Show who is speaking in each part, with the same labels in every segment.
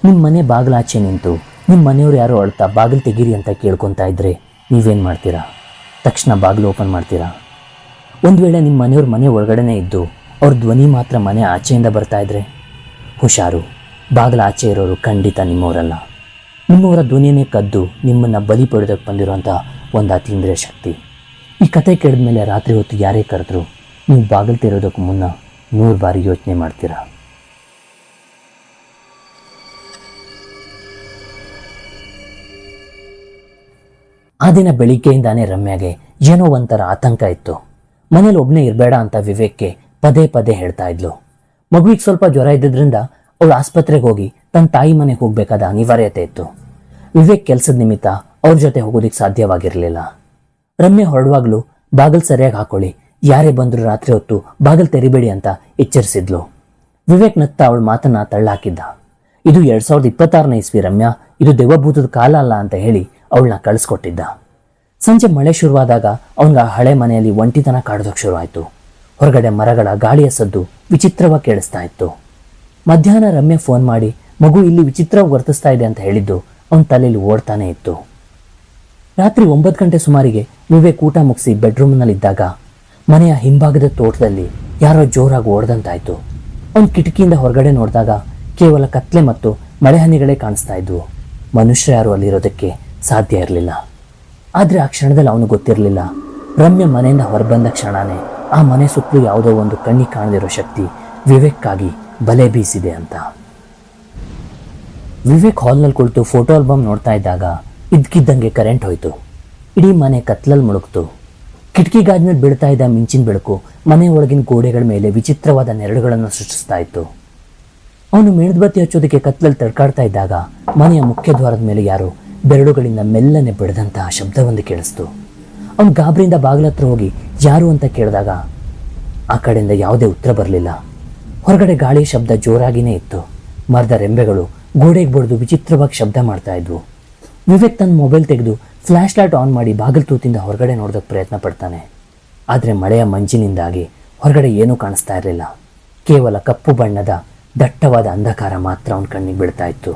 Speaker 1: ನಿಮ್ಮ ಮನೆ ಬಾಗಿಲಾಚೆ ನಿಂತು ನಿಮ್ಮ ಮನೆಯವ್ರು ಯಾರೋ ಅಳ್ತಾ ಬಾಗಿಲು ತೆಗೀರಿ ಅಂತ ಕೇಳ್ಕೊತಾ ಇದ್ರೆ ನೀವೇನು ಮಾಡ್ತೀರಾ? ತಕ್ಷಣ ಬಾಗಿಲು ಓಪನ್ ಮಾಡ್ತೀರಾ? ಒಂದು ವೇಳೆ ನಿಮ್ಮ ಮನೆಯವ್ರ ಮನೆ ಒಳಗಡೆನೇ ಇದ್ದು ಅವ್ರ ಧ್ವನಿ ಮಾತ್ರ ಮನೆ ಆಚೆಯಿಂದ ಬರ್ತಾ ಇದ್ರೆ ಹುಷಾರು, ಬಾಗಿಲ ಆಚೆ ಇರೋರು ಖಂಡಿತ ನಿಮ್ಮವರಲ್ಲ. ನಿಮ್ಮವರ ಧ್ವನಿಯನ್ನೇ ಕದ್ದು ನಿಮ್ಮನ್ನು ಬಲಿ ಪಡೆದಕ್ಕೆ ಬಂದಿರೋಂಥ ಒಂದು ಅತೀಂದ್ರಿಯ ಶಕ್ತಿ. ಈ ಕತೆ ಕೇಳಿದ ಮೇಲೆ ರಾತ್ರಿ ಹೊತ್ತು ಯಾರೇ ಕರೆದ್ರು ನೀವು ಬಾಗಿಲು ತೆರೆಯೋದಕ್ಕೆ ಮುನ್ನ 100 ಬಾರಿ ಯೋಚನೆ ಮಾಡ್ತೀರಾ. ಆ ದಿನ ಬೆಳಿಗ್ಗೆಯಿಂದಾನೇ ರಮ್ಯಾಗೆ ಏನೋ ಒಂಥರ ಆತಂಕ ಇತ್ತು. ಮನೇಲಿ ಒಬ್ಬನೇ ಇರಬೇಡ ಅಂತ ವಿವೇಕ್ಗೆ ಪದೇ ಪದೇ ಹೇಳ್ತಾ ಇದ್ಲು. ಮಗುವಿಗೆ ಸ್ವಲ್ಪ ಜ್ವರ ಇದ್ದಿದ್ರಿಂದ ಅವಳು ಆಸ್ಪತ್ರೆಗೆ ಹೋಗಿ ತನ್ನ ತಾಯಿ ಮನೆಗೆ ಹೋಗಬೇಕಾದ ಅನಿವಾರ್ಯತೆ ಇತ್ತು. ವಿವೇಕ್ ಕೆಲಸದ ನಿಮಿತ್ತ ಅವ್ರ ಜೊತೆ ಹೋಗೋದಿಕ್ಕೆ ಸಾಧ್ಯವಾಗಿರಲಿಲ್ಲ. ರಮ್ಯಾ ಹೊರಡುವಾಗಲೂ ಬಾಗಿಲು ಸರಿಯಾಗಿ ಹಾಕೊಳ್ಳಿ, ಯಾರೇ ಬಂದರೂ ರಾತ್ರಿ ಹೊತ್ತು ಬಾಗಿಲು ತೆರಿಬೇಡಿ ಅಂತ ಎಚ್ಚರಿಸಿದ್ಲು. ವಿವೇಕ್ ನತ್ತ ಅವಳ ಮಾತನ್ನ ತಳ್ಳಾಕಿದ್ದ. ಇದು 2026ನೇ ಇಸ್ವಿ ರಮ್ಯಾ, ಇದು ದೆವ್ವಭೂತದ ಕಾಲ ಅಲ್ಲ ಅಂತ ಹೇಳಿ ಅವಳನ್ನ ಕಳಿಸ್ಕೊಟ್ಟಿದ್ದ. ಸಂಜೆ ಮಳೆ ಶುರುವಾದಾಗ ಅವನಿಗೆ ಆ ಹಳೆ ಮನೆಯಲ್ಲಿ ಒಂಟಿತನ ಕಾಡೋದಕ್ಕೆ ಶುರುವಾಯಿತು. ಹೊರಗಡೆ ಮರಗಳ ಗಾಳಿಯ ಸದ್ದು ವಿಚಿತ್ರವಾಗಿ ಕೇಳಿಸ್ತಾ ಇತ್ತು. ಮಧ್ಯಾಹ್ನ ರಮ್ಯಾ ಫೋನ್ ಮಾಡಿ ಮಗು ಇಲ್ಲಿ ವಿಚಿತ್ರವಾಗಿ ವರ್ತಿಸ್ತಾ ಇದೆ ಅಂತ ಹೇಳಿದ್ದು ಅವನ ತಲೆಯಲ್ಲಿ ಓಡ್ತಾನೆ ಇತ್ತು. ರಾತ್ರಿ 9 ಗಂಟೆ ಸುಮಾರಿಗೆ ವಿವೇಕ್ ಊಟ ಮುಗಿಸಿ ಬೆಡ್ರೂಮ್ನಲ್ಲಿದ್ದಾಗ ಮನೆಯ ಹಿಂಭಾಗದ ತೋಟದಲ್ಲಿ ಯಾರೋ ಜೋರಾಗಿ ಓಡ್ದಂತಾಯ್ತು. ಅವನ ಕಿಟಕಿಯಿಂದ ಹೊರಗಡೆ ನೋಡಿದಾಗ ಕೇವಲ ಕತ್ಲೆ ಮತ್ತು ಮಳೆಹನಿಗಳೇ ಕಾಣಿಸ್ತಾ ಇದ್ವು. ಮನುಷ್ಯ ಯಾರು ಅಲ್ಲಿರೋದಕ್ಕೆ ಸಾಧ್ಯ ಇರಲಿಲ್ಲ. ಆದರೆ ಆ ಕ್ಷಣದಲ್ಲಿ ಅವನು ಗೊತ್ತಿರಲಿಲ್ಲ, ರಮ್ಯಾ ಮನೆಯಿಂದ ಹೊರಬಂದ ಕ್ಷಣನೇ ಆ ಮನೆ ಸುತ್ತಲೂ ಯಾವುದೋ ಒಂದು ಕಣ್ಣಿಗೆ ಕಾಣದಿರೋ ಶಕ್ತಿ ವಿವೇಕ್ಕಾಗಿ ಬಲೆ ಬೀಸಿದೆ ಅಂತ. ವಿವೇಕ್ ಹಾಲ್ನಲ್ಲಿ ಕುಳಿತು ಫೋಟೋ ಆಲ್ಬಮ್ ನೋಡ್ತಾ ಇದ್ದಾಗ ಇದ್ಕಿದ್ದಂಗೆ ಕರೆಂಟ್ ಹೋಯ್ತು. ಇಡೀ ಮನೆ ಕತ್ಲಲ್ಲಿ ಮುಳುಗ್ತು. ಕಿಟಕಿ ಗಾಜಿನಲ್ಲಿ ಬೀಳ್ತಾ ಇದ್ದ ಮಿಂಚಿನ ಬೆಳಕು ಮನೆ ಒಳಗಿನ ಗೋಡೆಗಳ ಮೇಲೆ ವಿಚಿತ್ರವಾದ ನೆರಳುಗಳನ್ನು ಸೃಷ್ಟಿಸ್ತಾ ಇತ್ತು. ಅವನು ಮೇಣದಬತ್ತಿ ಹಚ್ಚೋದಕ್ಕೆ ಕತ್ಲಲ್ಲಿ ತಡ್ಕಾಡ್ತಾ ಇದ್ದಾಗ ಮನೆಯ ಮುಖ್ಯ ದ್ವಾರದ ಮೇಲೆ ಯಾರೋ ಬೆರಳುಗಳಿಂದ ಮೆಲ್ಲನೆ ಬೆಳೆದಂತಹ ಶಬ್ದವೊಂದು ಕೇಳಿಸ್ತು. ಅವನು ಗಾಬರಿಯಿಂದ ಬಾಗಿಲ ಹತ್ರ ಹೋಗಿ ಯಾರು ಅಂತ ಕೇಳಿದಾಗ ಆ ಕಡೆಯಿಂದ ಯಾವುದೇ ಉತ್ತರ ಬರಲಿಲ್ಲ. ಹೊರಗಡೆ ಗಾಳಿ ಶಬ್ದ ಜೋರಾಗಿನೇ ಇತ್ತು. ಮರದ ರೆಂಬೆಗಳು ಗೋಡೆಗೆ ಬಡಿದು ವಿಚಿತ್ರವಾಗಿ ಶಬ್ದ ಮಾಡ್ತಾ ಇದ್ವು. ವಿವೇಕ್ ತನ್ನ ಮೊಬೈಲ್ ತೆಗೆದು ಫ್ಲ್ಯಾಶ್ ಲೈಟ್ ಆನ್ ಮಾಡಿ ಬಾಗಿಲು ತೂತಿಂದ ಹೊರಗಡೆ ನೋಡೋದಕ್ಕೆ ಪ್ರಯತ್ನ ಪಡ್ತಾನೆ. ಆದರೆ ಮಳೆಯ ಮಂಜಿನಿಂದಾಗಿ ಹೊರಗಡೆ ಏನೂ ಕಾಣಿಸ್ತಾ ಇರಲಿಲ್ಲ. ಕೇವಲ ಕಪ್ಪು ಬಣ್ಣದ ದಟ್ಟವಾದ ಅಂಧಕಾರ ಮಾತ್ರ ಅವನ ಕಣ್ಣಿಗೆ ಬೀಳ್ತಾ ಇತ್ತು.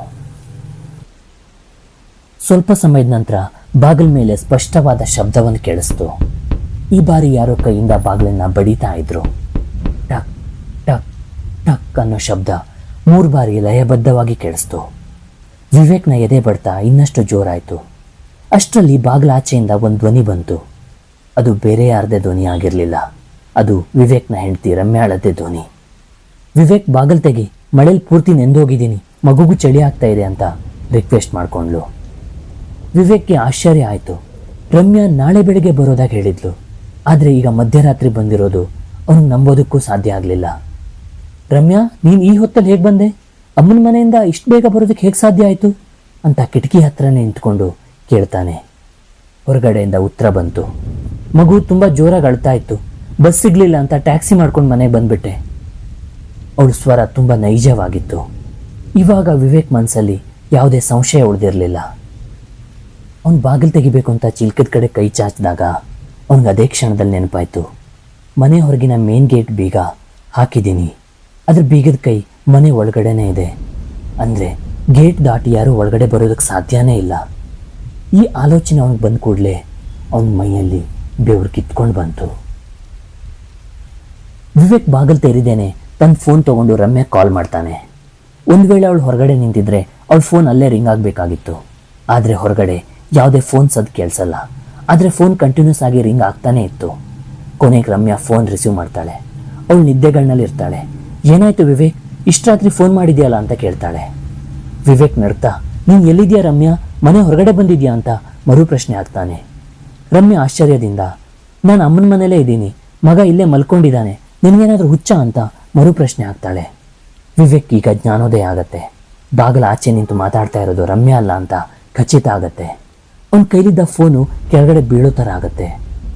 Speaker 1: ಸ್ವಲ್ಪ ಸಮಯದ ನಂತರ ಬಾಗಿಲ ಮೇಲೆ ಸ್ಪಷ್ಟವಾದ ಶಬ್ದವನ್ನು ಕೇಳಿಸ್ತು. ಈ ಬಾರಿ ಯಾರೋ ಕೈಯಿಂದ ಬಾಗಿಲನ್ನ ಬಡಿತಾ ಇದ್ರು. ಟಕ್ ಟಕ್ ಟಕ್ ಅನ್ನೋ ಶಬ್ದ 3 ಬಾರಿ ಲಯಬದ್ಧವಾಗಿ ಕೇಳಿಸ್ತು. ವಿವೇಕ್ನ ಎದೆ ಬಡ್ತಾ ಇನ್ನಷ್ಟು ಜೋರಾಯಿತು. ಅಷ್ಟರಲ್ಲಿ ಬಾಗಿಲಾಚೆಯಿಂದ ಒಂದು ಧ್ವನಿ ಬಂತು. ಅದು ಬೇರೆ ಯಾರದೇ ಧ್ವನಿ ಆಗಿರಲಿಲ್ಲ. ಅದು ವಿವೇಕ್ನ ಹೆಂಡತಿ ರಮ್ಯಾಳದ್ದೇ ಧ್ವನಿ. ವಿವೇಕ್ ಬಾಗಿಲು ತೆಗಿ, ಮಳೇಲಿ ಪೂರ್ತಿ ನೆಂದೋಗಿದ್ದೀನಿ, ಮಗುಗೂ ಚಳಿ ಆಗ್ತಾ ಇದೆ ಅಂತ ರಿಕ್ವೆಸ್ಟ್ ಮಾಡ್ಕೊಂಡ್ಲು. ವಿವೇಕ್ಗೆ ಆಶ್ಚರ್ಯ ಆಯಿತು. ರಮ್ಯಾ ನಾಳೆ ಬೆಳಿಗ್ಗೆ ಬರೋದಾಗಿ ಹೇಳಿದ್ಲು. ಆದರೆ ಈಗ ಮಧ್ಯರಾತ್ರಿ ಬಂದಿರೋದು ಅವನಿಗೆ ನಂಬೋದಕ್ಕೂ ಸಾಧ್ಯ ಆಗಲಿಲ್ಲ. ರಮ್ಯಾ, ನೀನು ಈ ಹೊತ್ತಲ್ಲಿ ಹೇಗೆ ಬಂದೆ? ಅಮ್ಮನ ಮನೆಯಿಂದ ಇಷ್ಟು ಬೇಗ ಬರೋದಕ್ಕೆ ಹೇಗೆ ಸಾಧ್ಯ ಆಯಿತು ಅಂತ ಕಿಟಕಿ ಹತ್ರನೇ ನಿಂತ್ಕೊಂಡು ಕೇಳ್ತಾನೆ. ಹೊರಗಡೆಯಿಂದ ಉತ್ತರ ಬಂತು. ಮಗು ತುಂಬ ಜೋರಾಗಿ ಅಳ್ತಾ ಇತ್ತು, ಬಸ್ ಸಿಗಲಿಲ್ಲ ಅಂತ ಟ್ಯಾಕ್ಸಿ ಮಾಡ್ಕೊಂಡು ಮನೆಗೆ ಬಂದ್ಬಿಟ್ಟೆ. ಅವಳ ಸ್ವರ ತುಂಬ ನೈಜವಾಗಿತ್ತು. ಇವಾಗ ವಿವೇಕ್ ಮನಸ್ಸಲ್ಲಿ ಯಾವುದೇ ಸಂಶಯ ಉಳಿದಿರಲಿಲ್ಲ. ಅವನು ಬಾಗಿಲು ತೆಗಿಬೇಕು ಅಂತ ಚಿಲ್ಕದ ಕಡೆ ಕೈ ಚಾಚಿದಾಗ ಅವನಿಗೆ ಅದೇ ಕ್ಷಣದಲ್ಲಿ ನೆನಪಾಯಿತು. ಮನೆ ಹೊರಗಿನ ಮೇನ್ ಗೇಟ್ ಬೀಗ ಹಾಕಿದ್ದೀನಿ, ಅದ್ರ ಬೀಗದ ಕೈ ಮನೆ ಒಳಗಡೆನೇ ಇದೆ. ಅಂದರೆ ಗೇಟ್ ದಾಟಿ ಯಾರೂ ಒಳಗಡೆ ಬರೋದಕ್ಕೆ ಸಾಧ್ಯನೇ ಇಲ್ಲ. ಈ ಆಲೋಚನೆ ಅವನಿಗೆ ಬಂದ ಕೂಡಲೇ ಅವನ ಮೈಯಲ್ಲಿ ಬೆವರು ಕಿತ್ಕೊಂಡು ಬಂತು. ವಿವೇಕ್ ಬಾಗಿಲು ತೆರಿದೇನೆ ತನ್ನ ಫೋನ್ ತೊಗೊಂಡು ರಮ್ಯಾ ಕಾಲ್ ಮಾಡ್ತಾನೆ. ಒಂದು ವೇಳೆ ಅವಳು ಹೊರಗಡೆ ನಿಂತಿದ್ರೆ ಅವಳ ಫೋನ್ ಅಲ್ಲೇ ರಿಂಗ್ ಆಗಬೇಕಾಗಿತ್ತು. ಆದರೆ ಹೊರಗಡೆ ಯಾವುದೇ ಫೋನ್ ಸದ್ದು ಕೇಳಿಸಲ್ಲ. ಆದರೆ ಫೋನ್ ಕಂಟಿನ್ಯೂಸ್ ಆಗಿ ರಿಂಗ್ ಆಗ್ತಾನೇ ಇತ್ತು. ಕೊನೆಗೆ ರಮ್ಯಾ ಫೋನ್ ರಿಸೀವ್ ಮಾಡ್ತಾಳೆ. ಅವಳು ನಿದ್ದೆಗಳನ್ನಲ್ಲಿ ಇರ್ತಾಳೆ. ಏನಾಯ್ತು ವಿವೇಕ್, ಇಷ್ಟು ರಾತ್ರಿ ಫೋನ್ ಮಾಡಿದ್ಯಲ್ಲ ಅಂತ ಕೇಳ್ತಾಳೆ. ವಿವೇಕ್ ನಡ್ತಾ, ನೀನು ಎಲ್ಲಿದ್ಯಾ ರಮ್ಯಾ, ಮನೆ ಹೊರಗಡೆ ಬಂದಿದ್ಯಾ ಅಂತ ಮರು ಪ್ರಶ್ನೆ ಆಗ್ತಾನೆ. ರಮ್ಯಾ ಆಶ್ಚರ್ಯದಿಂದ, ನಾನು ಅಮ್ಮನ ಮನೇಲೇ ಇದ್ದೀನಿ, ಮಗ ಇಲ್ಲೇ ಮಲ್ಕೊಂಡಿದ್ದಾನೆ, ನಿನಗೇನಾದರೂ ಹುಚ್ಚ ಅಂತ ಮರು ಪ್ರಶ್ನೆ ಆಗ್ತಾಳೆ. ವಿವೇಕ್ ಈಗ ಜ್ಞಾನೋದಯ ಆಗತ್ತೆ. ಬಾಗಿಲ ಆಚೆ ನಿಂತು ಮಾತಾಡ್ತಾ ಇರೋದು ರಮ್ಯಾ ಅಲ್ಲ ಅಂತ ಖಚಿತ ಆಗತ್ತೆ. ಅವನ ಕೈಲಿದ್ದ ಫೋನು ಕೆಳಗಡೆ ಬೀಳೋ ಥರ ಆಗತ್ತೆ.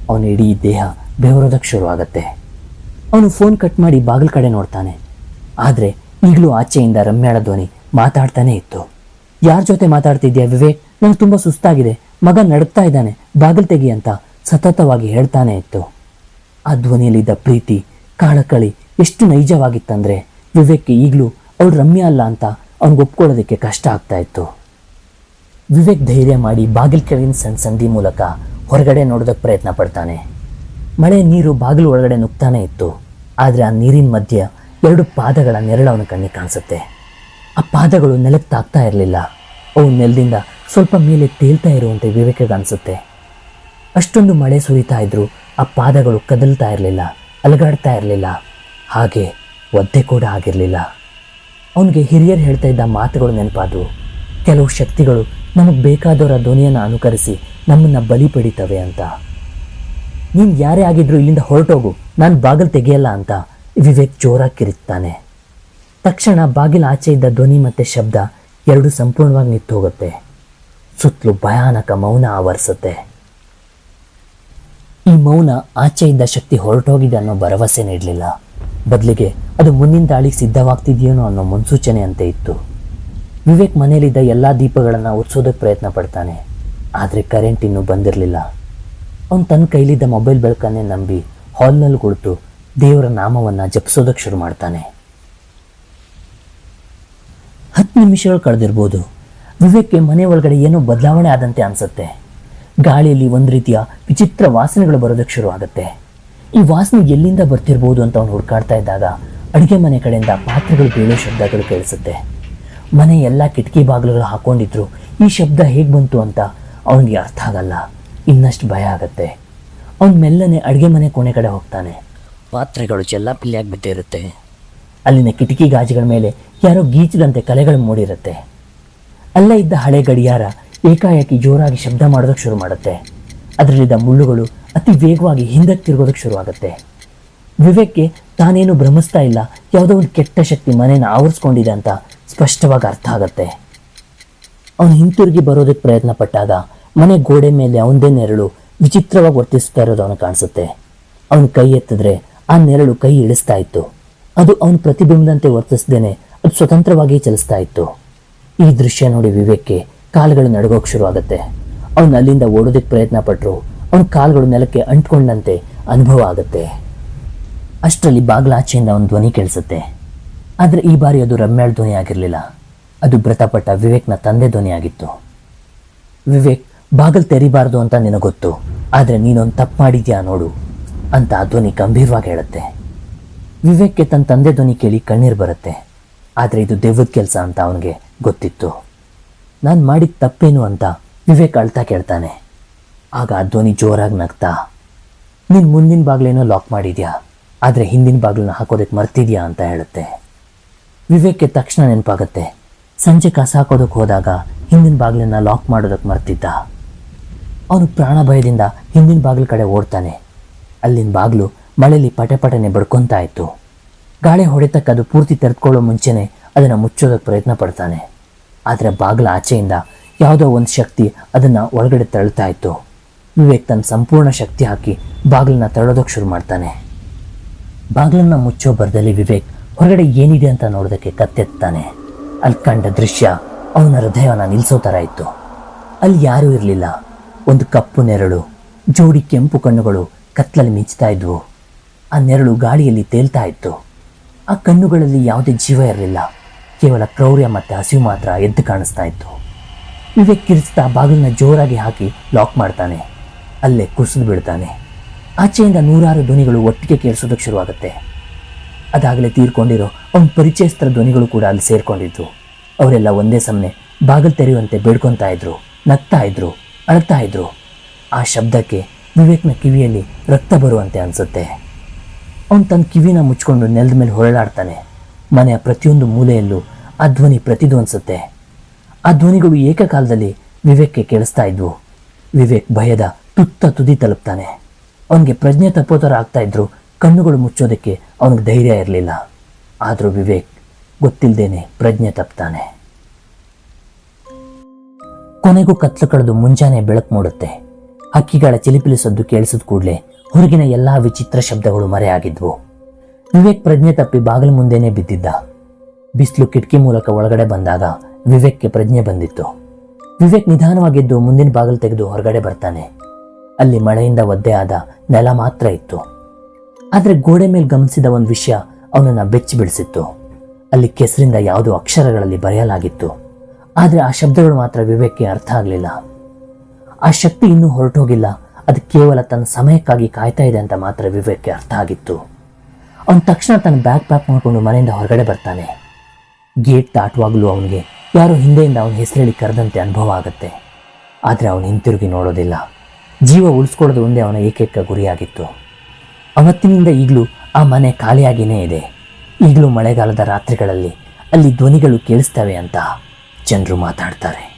Speaker 1: ಅವನ ಇಡೀ ದೇಹ ಬೆವರೋದಕ್ಕೆ ಶುರು ಆಗತ್ತೆ. ಅವನು ಫೋನ್ ಕಟ್ ಮಾಡಿ ಬಾಗಿಲ ಕಡೆ ನೋಡ್ತಾನೆ. ಆದರೆ ಈಗಲೂ ಆಚೆಯಿಂದ ರಮ್ಯಾಳ ಧ್ವನಿ ಮಾತಾಡ್ತಾನೆ ಇತ್ತು. ಯಾರ ಜೊತೆ ಮಾತಾಡ್ತಿದ್ಯಾ ವಿವೇಕ್, ನನಗೆ ತುಂಬ ಸುಸ್ತಾಗಿದೆ, ಮಗ ನಡುತ್ತಾ ಇದ್ದಾನೆ, ಬಾಗಿಲು ತೆಗಿ ಅಂತ ಸತತವಾಗಿ ಹೇಳ್ತಾನೆ ಇತ್ತು. ಆ ಧ್ವನಿಯಲ್ಲಿದ್ದ ಪ್ರೀತಿ, ಕಾಳಕಳಿ ಎಷ್ಟು ನೈಜವಾಗಿತ್ತಂದರೆ ವಿವೇಕ್ಗೆ ಈಗಲೂ ಅವಳು ರಮ್ಯಾ ಅಲ್ಲ ಅಂತ ಅವನಿಗೆ ಒಪ್ಕೊಳ್ಳೋದಕ್ಕೆ ಕಷ್ಟ ಆಗ್ತಾ ಇತ್ತು. ವಿವೇಕ್ ಧೈರ್ಯ ಮಾಡಿ ಬಾಗಿಲು ಕೆಳಗಿನ ಸಣ್ಣ ಸಂಧಿ ಮೂಲಕ ಹೊರಗಡೆ ನೋಡೋದಕ್ಕೆ ಪ್ರಯತ್ನ ಪಡ್ತಾನೆ. ಮಳೆ ನೀರು ಬಾಗಿಲು ಒಳಗಡೆ ನುಗ್ತಾನೆ ಇತ್ತು. ಆದರೆ ಆ ನೀರಿನ ಮಧ್ಯೆ 2 ಪಾದಗಳ ನೆರಳು ಅವನ ಕಣ್ಣಿಗೆ ಕಾಣಿಸುತ್ತೆ. ಆ ಪಾದಗಳು ನೆಲಕ್ಕೆ ತಾಗ್ತಾ ಇರಲಿಲ್ಲ. ಅವು ನೆಲದಿಂದ ಸ್ವಲ್ಪ ಮೇಲೆ ತೇಲ್ತಾ ಇರುವಂತೆ ವಿವೇಕ್ಗೆ ಅನಿಸುತ್ತೆ. ಅಷ್ಟೊಂದು ಮಳೆ ಸುರಿತಾ ಇದ್ರು ಆ ಪಾದಗಳು ಕದಲ್ತಾ ಇರಲಿಲ್ಲ, ಅಲಗಾಡ್ತಾ ಇರಲಿಲ್ಲ, ಹಾಗೆ ಒದ್ದೆ ಕೂಡ ಆಗಿರಲಿಲ್ಲ. ಅವನಿಗೆ ಹಿರಿಯರು ಹೇಳ್ತಾ ಇದ್ದ ಮಾತುಗಳು ನೆನಪಾದವು. ಕೆಲವು ಶಕ್ತಿಗಳು ನಮಗೆ ಬೇಕಾದವರ ಧ್ವನಿಯನ್ನು ಅನುಕರಿಸಿ ನಮ್ಮನ್ನು ಬಲಿ ಪಡಿತವೆ ಅಂತ. ನೀನು ಯಾರೇ ಆಗಿದ್ರು ಇಲ್ಲಿಂದ ಹೊರಟೋಗು, ನಾನು ಬಾಗಿಲು ತೆಗೆಯಲ್ಲ ಅಂತ ವಿವೇಕ್ ಜೋರಾಗಿ ಕಿರಿತಾನೆ. ತಕ್ಷಣ ಬಾಗಿಲ ಆಚೆ ಇದ್ದ ಧ್ವನಿ ಮತ್ತು ಶಬ್ದ 2 ಸಂಪೂರ್ಣವಾಗಿ ನಿಂತು ಹೋಗುತ್ತೆ. ಸುತ್ತಲೂ ಭಯಾನಕ ಮೌನ ಆವರಿಸುತ್ತೆ. ಈ ಮೌನ ಆಚೆ ಇದ್ದ ಶಕ್ತಿ ಹೊರಟೋಗಿದೆ ಅನ್ನೋ ಭರವಸೆ ನೀಡಲಿಲ್ಲ. ಬದಲಿಗೆ ಅದು ಮುಂದಿನ ದಾಳಿಗೆ ಸಿದ್ಧವಾಗ್ತಿದೆಯೇನೋ ಅನ್ನೋ ಮುನ್ಸೂಚನೆ ಅಂತೆ ಇತ್ತು. ವಿವೇಕ್ ಮನೆಯಲ್ಲಿದ್ದ ಎಲ್ಲ ದೀಪಗಳನ್ನು ಉರಿಸೋದಕ್ಕೆ ಪ್ರಯತ್ನ ಪಡ್ತಾನೆ. ಆದರೆ ಕರೆಂಟ್ ಇನ್ನೂ ಬಂದಿರಲಿಲ್ಲ. ಅವನು ತನ್ನ ಕೈಲಿದ್ದ ಮೊಬೈಲ್ ಬೆಳಕನ್ನೇ ನಂಬಿ ಹಾಲ್ನಲ್ಲಿ ಕುಳಿತು ದೇವರ ನಾಮವನ್ನು ಜಪಿಸೋದಕ್ಕೆ ಶುರು ಮಾಡ್ತಾನೆ. 10 ನಿಮಿಷಗಳು ಕಳೆದಿರ್ಬೋದು. ವಿವೇಕ್ಗೆ ಮನೆ ಒಳಗಡೆ ಏನೋ ಬದಲಾವಣೆ ಆದಂತೆ ಅನಿಸುತ್ತೆ. ಗಾಳಿಯಲ್ಲಿ ಒಂದು ರೀತಿಯ ವಿಚಿತ್ರ ವಾಸನೆಗಳು ಬರೋದಕ್ಕೆ ಶುರು ಆಗುತ್ತೆ. ಈ ವಾಸನೆ ಎಲ್ಲಿಂದ ಬರ್ತಿರ್ಬೋದು ಅಂತ ಅವನು ಹುಡುಕಾಡ್ತಾ ಇದ್ದಾಗ ಅಡುಗೆ ಮನೆ ಕಡೆಯಿಂದ ಪಾತ್ರೆಗಳು ಬೀಳೋ ಶಬ್ದಗಳು ಕೇಳಿಸುತ್ತೆ. ಮನೆ ಎಲ್ಲ ಕಿಟಕಿ ಬಾಗಿಲುಗಳು ಹಾಕೊಂಡಿದ್ರು. ಈ ಶಬ್ದ ಹೇಗೆ ಬಂತು ಅಂತ ಅವನಿಗೆ ಅರ್ಥ ಆಗಲ್ಲ. ಇನ್ನಷ್ಟು ಭಯ ಆಗುತ್ತೆ. ಅವನು ಮೆಲ್ಲನೆ ಅಡುಗೆ ಮನೆ ಕೋಣೆ ಕಡೆ ಹೋಗ್ತಾನೆ. ಪಾತ್ರೆಗಳು ಚೆಲ್ಲಾಪಿಲ್ಲಿಯಾಗಿ ಬಿದ್ದಿರುತ್ತೆ. ಅಲ್ಲಿನ ಕಿಟಕಿ ಗಾಜುಗಳ ಮೇಲೆ ಯಾರೋ ಗೀಚಿದಂತೆ ಕಲೆಗಳು ಮೂಡಿರುತ್ತೆ. ಅಲ್ಲೇ ಇದ್ದ ಹಳೆ ಗಡಿಯಾರ ಏಕಾಏಕಿ ಜೋರಾಗಿ ಶಬ್ದ ಮಾಡೋದಕ್ಕೆ ಶುರು ಮಾಡುತ್ತೆ. ಅದರಲ್ಲಿದ್ದ ಮುಳ್ಳುಗಳು ಅತಿ ವೇಗವಾಗಿ ಹಿಂದಕ್ಕೆ ತಿರುಗೋದಕ್ಕೆ ಶುರುವಾಗುತ್ತೆ. ವಿವೇಕ್ಗೆ ತಾನೇನು ಭ್ರಮಿಸ್ತಾ ಇಲ್ಲ, ಯಾವುದೋ ಒಂದು ಕೆಟ್ಟ ಶಕ್ತಿ ಮನೇನ ಆವರಿಸ್ಕೊಂಡಿದೆ ಅಂತ ಸ್ಪಷ್ಟವಾಗಿ ಅರ್ಥ ಆಗುತ್ತೆ. ಅವನು ಹಿಂತಿರುಗಿ ಬರೋದಕ್ಕೆ ಪ್ರಯತ್ನ ಪಟ್ಟಾಗ ಮನೆ ಗೋಡೆ ಮೇಲೆ ಅವನದೇ ನೆರಳು ವಿಚಿತ್ರವಾಗಿ ವರ್ತಿಸ್ತಾ ಇರೋದು ಅವನು ಕಾಣಿಸುತ್ತೆ. ಅವನು ಕೈ ಎತ್ತಿದ್ರೆ ಆ ನೆರಳು ಕೈ ಇಳಿಸ್ತಾ ಇತ್ತು. ಅದು ಅವನ ಪ್ರತಿಬಿಂಬದಂತೆ ವರ್ತಿಸ್ದೇನೆ ಅದು ಸ್ವತಂತ್ರವಾಗಿ ಚಲಿಸ್ತಾ ಇತ್ತು. ಈ ದೃಶ್ಯ ನೋಡಿ ವಿವೇಕ್ಗೆ ಕಾಲುಗಳು ನಡುಗೋಕೆ ಶುರು ಆಗುತ್ತೆ. ಅವನು ಅಲ್ಲಿಂದ ಓಡೋದಕ್ಕೆ ಪ್ರಯತ್ನ ಪಟ್ಟರು ಅವನ ಕಾಲುಗಳು ನೆಲಕ್ಕೆ ಅಂಟ್ಕೊಂಡಂತೆ ಅನುಭವ ಆಗುತ್ತೆ. ಅಷ್ಟರಲ್ಲಿ ಬಾಗಿಲಾಚೆಯಿಂದ ಅವನ ಧ್ವನಿ ಕೇಳಿಸುತ್ತೆ. ಆದರೆ ಈ ಬಾರಿ ಅದು ರಮ್ಯಾಳ್ ಧ್ವನಿ ಆಗಿರಲಿಲ್ಲ. ಅದು ಮೃತಪಟ್ಟ ವಿವೇಕ್ನ ತಂದೆ ಧ್ವನಿಯಾಗಿತ್ತು. ವಿವೇಕ್, ಬಾಗಿಲು ತೆರಿಬಾರ್ದು ಅಂತ ನಿನಗೊತ್ತು, ಆದರೆ ನೀನೊಂದು ತಪ್ಪು ಮಾಡಿದ್ಯಾ ನೋಡು ಅಂತ ಆ ಧ್ವನಿ ಗಂಭೀರವಾಗಿ ಹೇಳುತ್ತೆ. ವಿವೇಕ್ಗೆ ತನ್ನ ತಂದೆ ಧ್ವನಿ ಕೇಳಿ ಕಣ್ಣೀರು ಬರುತ್ತೆ. ಆದರೆ ಇದು ದೆವ್ವದ ಕೆಲಸ ಅಂತ ಅವನಿಗೆ ಗೊತ್ತಿತ್ತು. ನಾನು ಮಾಡಿದ ತಪ್ಪೇನು ಅಂತ ವಿವೇಕ್ ಅಳ್ತಾ ಕೇಳ್ತಾನೆ. ಆಗ ಆ ಧ್ವನಿ ಜೋರಾಗಿ ನಗ್ತಾ, ನೀನು ಮುಂದಿನ ಬಾಗಿಲೇನೋ ಲಾಕ್ ಮಾಡಿದ್ಯಾ, ಆದರೆ ಹಿಂದಿನ ಬಾಗಿಲನ್ನ ಹಾಕೋದಕ್ಕೆ ಮರ್ತಿದ್ಯಾ ಅಂತ ಹೇಳುತ್ತೆ. ವಿವೇಕ್ಗೆ ತಕ್ಷಣ ನೆನಪಾಗುತ್ತೆ, ಸಂಜೆ ಕಸ ಹಾಕೋದಕ್ಕೆ ಹೋದಾಗ ಹಿಂದಿನ ಬಾಗಿಲನ್ನ ಲಾಕ್ ಮಾಡೋದಕ್ಕೆ ಮರ್ತಿದ್ದ. ಅವನು ಪ್ರಾಣ ಭಯದಿಂದ ಹಿಂದಿನ ಬಾಗಿಲು ಕಡೆ ಓಡ್ತಾನೆ. ಅಲ್ಲಿನ ಬಾಗಿಲು ಮಳೆಯಲ್ಲಿ ಪಟನೆ ಬಡ್ಕೊತಾ ಇತ್ತು. ಗಾಳಿ ಹೊಡೆತಕ್ಕೆ ಅದು ಪೂರ್ತಿ ತೆರೆದುಕೊಳ್ಳೋ ಮುಂಚೆನೆ ಅದನ್ನು ಮುಚ್ಚೋದಕ್ಕೆ ಪ್ರಯತ್ನ ಪಡ್ತಾನೆ. ಆದರೆ ಬಾಗಿಲ ಆಚೆಯಿಂದ ಯಾವುದೋ ಒಂದು ಶಕ್ತಿ ಅದನ್ನು ಒಳಗಡೆ ತಳ್ತಾ ಇತ್ತು. ವಿವೇಕ್ ತನ್ನ ಸಂಪೂರ್ಣ ಶಕ್ತಿ ಹಾಕಿ ಬಾಗಿಲನ್ನ ತಳ್ಳೋದಕ್ಕೆ ಶುರು ಮಾಡ್ತಾನೆ. ಬಾಗಿಲನ್ನ ಮುಚ್ಚೋ ಬರದಲ್ಲಿ ವಿವೇಕ್ ಹೊರಗಡೆ ಏನಿದೆ ಅಂತ ನೋಡೋದಕ್ಕೆ ಕತ್ತೆತ್ತಾನೆ. ಅಲ್ಲಿ ಕಂಡ ದೃಶ್ಯ ಅವನ ಹೃದಯವನ್ನು ನಿಲ್ಲಿಸೋ ಥರ ಇತ್ತು. ಅಲ್ಲಿ ಯಾರೂ ಇರಲಿಲ್ಲ. ಒಂದು ಕಪ್ಪು ನೆರಳು, ಜೋಡಿ ಕೆಂಪು ಕಣ್ಣುಗಳು ಕತ್ತಲಲ್ಲಿ ಮಿಂಚ್ತಾ ಇದ್ವು. ಆ ನೆರಳು ಗಾಳಿಯಲ್ಲಿ ತೇಲ್ತಾ ಇತ್ತು. ಆ ಕಣ್ಣುಗಳಲ್ಲಿ ಯಾವುದೇ ಜೀವ ಇರಲಿಲ್ಲ. ಕೇವಲ ಕ್ರೌರ್ಯ ಮತ್ತು ಹಸಿವು ಮಾತ್ರ ಎದ್ದು ಕಾಣಿಸ್ತಾ ಇತ್ತು. ವಿವೇಕ್ ಕಿರಿಸ್ತಾ ಬಾಗಿಲನ್ನ ಜೋರಾಗಿ ಹಾಕಿ ಲಾಕ್ ಮಾಡ್ತಾನೆ. ಅಲ್ಲೇ ಕುಸಿದು ಬಿಡ್ತಾನೆ. ಆಚೆಯಿಂದ ನೂರಾರು ಧ್ವನಿಗಳು ಒಟ್ಟಿಗೆ ಕೇಳಿಸೋದಕ್ಕೆ ಶುರುವಾಗುತ್ತೆ. ಅದಾಗಲೇ ತೀರ್ಕೊಂಡಿರೋ ಅವನ ಪರಿಚಯಸ್ಥರ ಧ್ವನಿಗಳು ಕೂಡ ಅಲ್ಲಿ ಸೇರ್ಕೊಂಡಿದ್ವು. ಅವರೆಲ್ಲ ಒಂದೇ ಸಮನೆ ಬಾಗಿಲು ತೆರೆಯುವಂತೆ ಬೇಡ್ಕೊತಾ ಇದ್ರು, ನಗ್ತಾ ಇದ್ರು, ಅಳ್ತಾ ಇದ್ರು. ಆ ಶಬ್ದಕ್ಕೆ ವಿವೇಕ್ನ ಕಿವಿಯಲ್ಲಿ ರಕ್ತ ಬರುವಂತೆ ಅನಿಸುತ್ತೆ. ಅವನು ತನ್ನ ಕಿವಿನ ಮುಚ್ಕೊಂಡು ನೆಲದ ಮೇಲೆ ಹೊರಳಾಡ್ತಾನೆ. ಮನೆಯ ಪ್ರತಿಯೊಂದು ಮೂಲೆಯಲ್ಲೂ ಆ ಧ್ವನಿ ಪ್ರತಿಧ್ವನಿಸುತ್ತೆ. ಆ ಧ್ವನಿಗಳು ಏಕಕಾಲದಲ್ಲಿ ವಿವೇಕ್ಗೆ ಕೇಳಿಸ್ತಾ ಇದ್ವು. ವಿವೇಕ್ ಭಯದ ತುದಿ ತಲುಪ್ತಾನೆ. ಅವನಿಗೆ ಪ್ರಜ್ಞೆ ತಪ್ಪೋ ಥರ ಆಗ್ತಾ ಇದ್ರು. ಕಣ್ಣುಗಳು ಮುಚ್ಚೋದಕ್ಕೆ ಅವನಿಗೆ ಧೈರ್ಯ ಇರಲಿಲ್ಲ. ಆದರೂ ವಿವೇಕ್ ಗೊತ್ತಿಲ್ಲದೇನೆ ಪ್ರಜ್ಞೆ ತಪ್ತಾನೆ. ಕೊನೆಗೂ ಕತ್ಲು ಕಳೆದು ಮುಂಜಾನೆ ಬೆಳಕು ಮೂಡುತ್ತೆ. ಹಕ್ಕಿಗಳ ಚಿಲಿಪಿಲಿ ಸದ್ದು ಕೇಳಿಸಿದ ಕೂಡಲೇ ಹೊರಗಿನ ಎಲ್ಲಾ ವಿಚಿತ್ರ ಶಬ್ದಗಳು ಮರೆಯಾಗಿದ್ವು. ವಿವೇಕ್ ಪ್ರಜ್ಞೆ ತಪ್ಪಿ ಬಾಗಿಲು ಮುಂದೆನೇ ಬಿದ್ದಿದ್ದ. ಬಿಸಿಲು ಕಿಟಕಿ ಮೂಲಕ ಒಳಗಡೆ ಬಂದಾಗ ವಿವೇಕ್ಗೆ ಪ್ರಜ್ಞೆ ಬಂದಿತ್ತು. ವಿವೇಕ್ ನಿಧಾನವಾಗಿದ್ದು ಮುಂದಿನ ಬಾಗಿಲು ತೆಗೆದು ಹೊರಗಡೆ ಬರ್ತಾನೆ. ಅಲ್ಲಿ ಮಳೆಯಿಂದ ಒದ್ದೆ ಆದ ನೆಲ ಮಾತ್ರ ಇತ್ತು. ಆದರೆ ಗೋಡೆ ಮೇಲೆ ಗಮನಿಸಿದ ಒಂದು ವಿಷಯ ಅವನನ್ನು ಬೆಚ್ಚಿ ಬಿಡಿಸಿತ್ತು. ಅಲ್ಲಿ ಕೆಸರಿಂದ ಯಾವುದೋ ಅಕ್ಷರಗಳಲ್ಲಿ ಬರೆಯಲಾಗಿತ್ತು. ಆದರೆ ಆ ಶಬ್ದಗಳು ಮಾತ್ರ ವಿವೇಕ್ಗೆ ಅರ್ಥ ಆಗಲಿಲ್ಲ. ಆ ಶಕ್ತಿ ಇನ್ನೂ ಹೊರಟೋಗಿಲ್ಲ, ಅದು ಕೇವಲ ತನ್ನ ಸಮಯಕ್ಕಾಗಿ ಕಾಯ್ತಾ ಇದೆ ಅಂತ ಮಾತ್ರ ವಿವೇಕ್ಗೆ ಅರ್ಥ ಆಗಿತ್ತು. ಅವನು ತಕ್ಷಣ ತನ್ನ ಬ್ಯಾಗ್ ಪ್ಯಾಕ್ ಮಾಡಿಕೊಂಡು ಮನೆಯಿಂದ ಹೊರಗಡೆ ಬರ್ತಾನೆ. ಗೇಟ್ ದಾಟುವಾಗಲೂ ಅವನಿಗೆ ಯಾರೋ ಹಿಂದೆಯಿಂದ ಅವನ ಹೆಸರೇಳಿ ಕರೆದಂತೆ ಅನುಭವ ಆಗುತ್ತೆ. ಆದರೆ ಅವನು ಹಿಂತಿರುಗಿ ನೋಡೋದಿಲ್ಲ. ಜೀವ ಉಳಿಸ್ಕೊಳ್ಳೋದು ಒಂದೇ ಅವನ ಏಕೈಕ ಗುರಿಯಾಗಿತ್ತು. ಅವತ್ತಿನಿಂದ ಈಗಲೂ ಆ ಮನೆ ಖಾಲಿಯಾಗಿಯೇ ಇದೆ. ಈಗಲೂ ಮಳೆಗಾಲದ ರಾತ್ರಿಗಳಲ್ಲಿ ಅಲ್ಲಿ ಧ್ವನಿಗಳು ಕೇಳಿಸ್ತವೆ ಅಂತ ಜನರು ಮಾತಾಡ್ತಾರೆ.